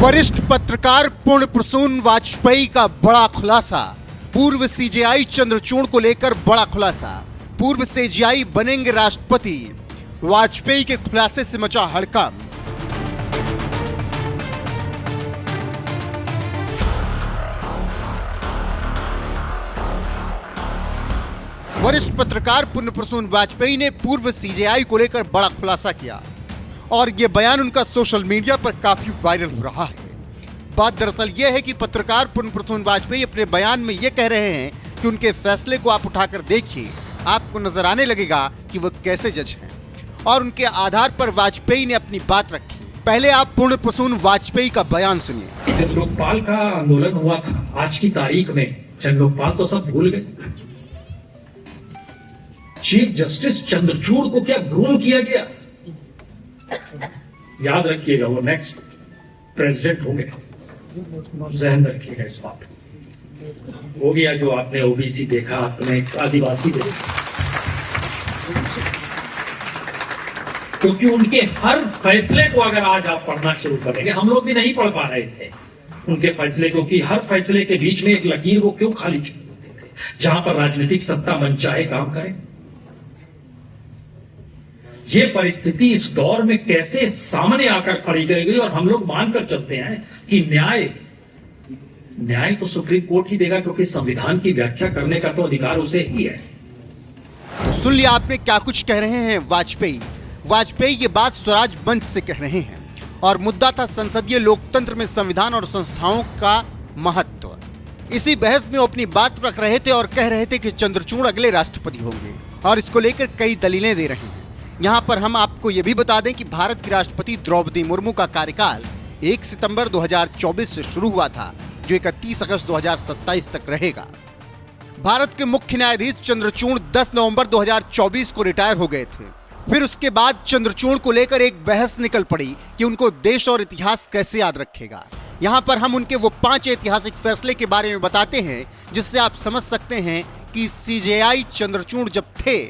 वरिष्ठ पत्रकार पुण्य प्रसून वाजपेयी का बड़ा खुलासा। पूर्व सीजेआई चंद्रचूड़ को लेकर बड़ा खुलासा। पूर्व सीजेआई बनेंगे राष्ट्रपति। वाजपेयी के खुलासे से मचा हड़कंप। वरिष्ठ पत्रकार पुण्य प्रसून वाजपेयी ने पूर्व सीजेआई को लेकर बड़ा खुलासा किया और यह बयान उनका सोशल मीडिया पर काफी वायरल हो रहा है। बात दरअसल यह है कि पत्रकार पुण्य प्रसून वाजपेयी अपने बयान में यह कह रहे हैं कि उनके फैसले को आप उठाकर देखिए, आपको नजर आने लगेगा कि वह कैसे जज हैं, और उनके आधार पर वाजपेयी ने अपनी बात रखी। पहले आप पुण्य प्रसून वाजपेयी का बयान सुनिए। जब लोकपाल का आंदोलन हुआ था आज की तारीख में, चंद लोकपाल तो सब भूल गए। चीफ जस्टिस चंद्रचूड़ को क्या ग्रूम किया गया? याद रखिएगा, वो नेक्स्ट प्रेसिडेंट होंगे, ज़हन रखिएगा इस बात हो गया। जो आपने ओबीसी देखा, आपने आदिवासी देखा, क्योंकि उनके हर फैसले को अगर आज आप पढ़ना शुरू करेंगे, हम लोग भी नहीं पढ़ पा रहे थे उनके फैसले, क्योंकि हर फैसले के बीच में एक लकीर वो क्यों खाली छोड़ते थे, जहां पर राजनीतिक सत्ता मनचाहे काम करे। ये परिस्थिति इस दौर में कैसे सामने आकर खड़ी कर गई, और हम लोग मानकर चलते हैं कि न्याय तो सुप्रीम कोर्ट ही देगा, क्योंकि संविधान की व्याख्या करने का तो अधिकार उसे ही है। तो सुन लिया आपने क्या कुछ कह रहे हैं वाजपेयी। वाजपेयी ये बात स्वराज मंच से कह रहे हैं और मुद्दा था संसदीय लोकतंत्र में संविधान और संस्थाओं का महत्व। इसी बहस में वो अपनी बात रख रहे थे और कह रहे थे कि चंद्रचूड़ अगले राष्ट्रपति होंगे, और इसको लेकर कई दलीलें दे रहे हैं। यहाँ पर हम आपको ये भी बता दें कि भारत की राष्ट्रपति द्रौपदी मुर्मू का कार्यकाल 1 सितंबर 2024 से शुरू हुआ था, जो 31 अगस्त 2027 तक रहेगा। भारत के मुख्य न्यायाधीश चंद्रचूड़ 10 नवंबर 2024 को रिटायर हो गए थे। फिर उसके बाद चंद्रचूड़ को लेकर एक बहस निकल पड़ी कि उनको देश और इतिहास कैसे याद रखेगा। यहाँ पर हम उनके वो 5 ऐतिहासिक फैसले के बारे में बताते हैं, जिससे आप समझ सकते हैं कि सीजेआई चंद्रचूड़ जब थे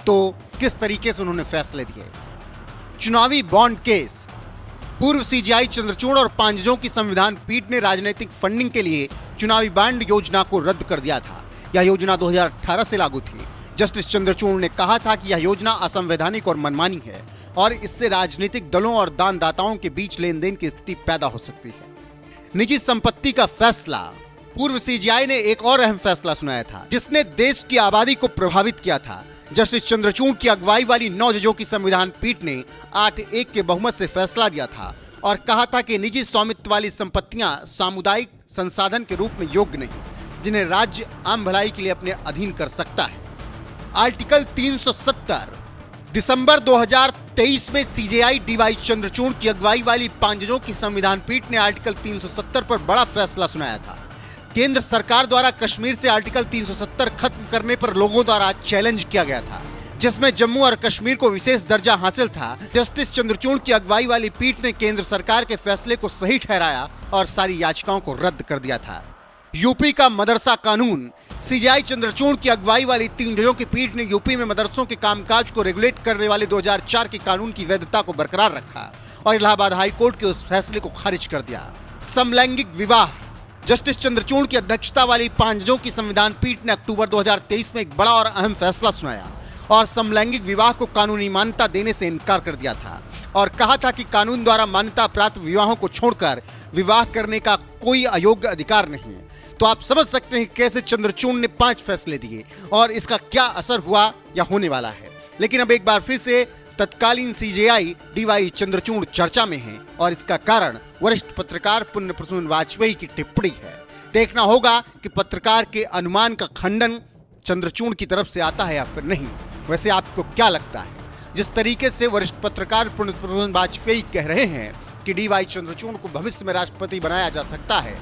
तो किस तरीके से उन्होंने फैसले दिए। चुनावी बॉन्ड केस। पूर्व सीजेआई चंद्रचूड़ और 5 जजों की संविधान पीठ ने राजनीतिक फंडिंग के लिए चुनावी बॉन्ड योजना को रद्द कर दिया था। यह योजना 2018 से लागू थी। जस्टिस चंद्रचूड़ ने कहा था कि यह योजना असंवैधानिक और मनमानी है और इससे राजनीतिक दलों और दानदाताओं के बीच लेन देन की स्थिति पैदा हो सकती है। निजी संपत्ति का फैसला। पूर्व सीजेआई ने एक और अहम फैसला सुनाया था, जिसने देश की आबादी को प्रभावित किया था। जस्टिस चंद्रचूड़ की अगुवाई वाली 9 जजों की संविधान पीठ ने 8-1 के बहुमत से फैसला दिया था और कहा था कि निजी स्वामित्व वाली संपत्तियां सामुदायिक संसाधन के रूप में योग्य नहीं, जिन्हें राज्य आम भलाई के लिए अपने अधीन कर सकता है। आर्टिकल 370। दिसंबर 2023 में सीजेआई डीवाई चंद्रचूड़ की अगुवाई वाली 5 जजों की संविधान पीठ ने आर्टिकल 370 पर बड़ा फैसला सुनाया था। केंद्र सरकार द्वारा कश्मीर से आर्टिकल 370 खत्म करने पर लोगों द्वारा चैलेंज किया गया था, जिसमें जम्मू और कश्मीर को विशेष दर्जा हासिल था। जस्टिस चंद्रचूड़ की अगुवाई वाली पीठ ने केंद्र सरकार के फैसले को सही ठहराया और सारी याचिकाओं को रद्द कर दिया था। यूपी का मदरसा कानून। सीजेआई चंद्रचूड़ की अगुवाई वाली 3 जजों की पीठ ने यूपी में मदरसों के कामकाज को रेगुलेट करने वाले 2004 के कानून की वैधता को बरकरार रखा और इलाहाबाद हाई कोर्ट के उस फैसले को खारिज कर दिया। समलैंगिक विवाह। जस्टिस चंद्रचूड़ की अध्यक्षता वाली 5 जजों की संविधान पीठ ने अक्टूबर 2023 में एक बड़ा और अहम फैसला सुनाया और समलैंगिक विवाह को कानूनी मान्यता देने से इनकार कर दिया था और कहा था कि कानून द्वारा मान्यता प्राप्त विवाहों को छोड़कर विवाह करने का कोई अयोग्य अधिकार नहीं है। तो आप समझ सकते हैं कैसे चंद्रचूड़ ने 5 फैसले दिए और इसका क्या असर हुआ या होने वाला है। लेकिन अब एक बार फिर से तत्कालीन सीजेआई डीवाई चंद्रचूड़ चर्चा में है और इसका कारण वरिष्ठ पत्रकार पुण्य प्रसून वाजपेयी की टिप्पणी है। देखना होगा कि पत्रकार के अनुमान का खंडन चंद्रचूड़ की तरफ से आता है या फिर नहीं। वैसे आपको क्या लगता है? जिस तरीके से वरिष्ठ पत्रकार पुण्य प्रसून वाजपेयी कह रहे हैं कि डीवाई चंद्रचूड़ को भविष्य में राष्ट्रपति बनाया जा सकता है,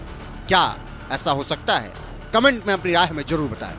क्या ऐसा हो सकता है? कमेंट में अपनी राय हमें जरूर बताएं।